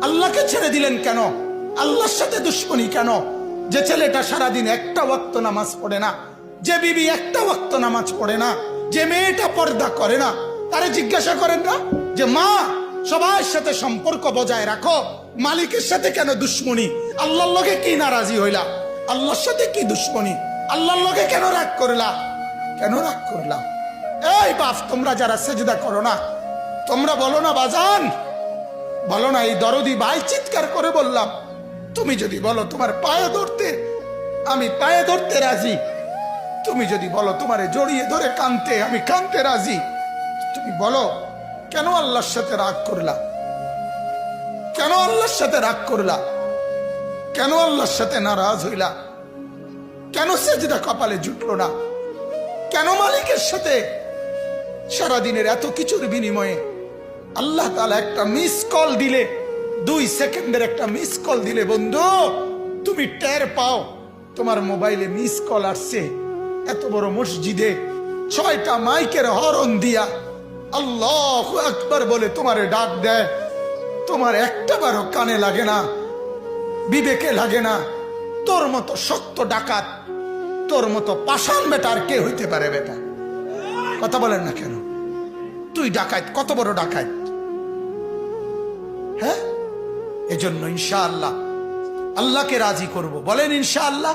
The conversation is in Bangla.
আল্লাহকে ছেড়ে দিলেন কেন? আল্লাহর সাথে দুশ্মনী কেন? যে ছেলেটা সারাদিন একটা ওয়াক্ত নামাজ পড়ে না, যে বিবি একটা ওয়াক্ত নামাজ পড়ে না, যে মেয়েটা পর্দা করে না, তারে জিজ্ঞাসা করেন না যে মা সবার সাথে সম্পর্ক বজায় রাখো, মালিকের সাথে কেন দুশ্মনী? আল্লাহর লগে কি নারাজি হইলা? আল্লাহর সাথে কি দুশ্মনী? আল্লাহর লগে কেন রাগ করলা? কেন রাগ করলা? এই বাপ, তোমরা যারা সেজদা করো না, তোমরা বলো না বাজান, বলো না এই দরদি ভাই চিৎকার করে বললাম, তুমি যদি বলো তোমার পায়ে ধরতে, আমি পায়ে ধরতে রাজি। তুমি যদি বলো তোমারে জড়িয়ে ধরে কানতে, আমি কানতে রাজি। তুমি বলো কেন আল্লাহর সাথে রাগ করলা? কেন আল্লাহর সাথে রাগ করলা? কেন আল্লাহর সাথে নারাজ হইলা? কেন সেজদা কপালে জুটলো না? কেন মালিকের সাথে সারাদিনের এত কিছুর বিনিময়ে আল্লাহ তাআলা একটা মিস কল দিলে, 2 সেকেন্ডের একটা মিস কল দিলে বন্ধু তুমি টের পাও তোমার মোবাইলে মিস কল আসছে। এত বড় মসজিদে 6টা মাইকের হরন দিয়া আল্লাহু আকবার বলে তোমারে ডাক দেয়, তোমার একটা বারও কানে লাগে না, বিবেকে লাগে না। তোর মতো শক্ত ডাকাত, তোর মতো পাষাণ বেটা আর কে হইতে পারে? বেটা কথা বলেন না কেন? তুই ডাকাত, কত বড় ডাকাত! হ্যাঁ, এজন্য ইনশাআল্লাহ আল্লাহকে রাজি করব। বলেন ইনশাআল্লাহ।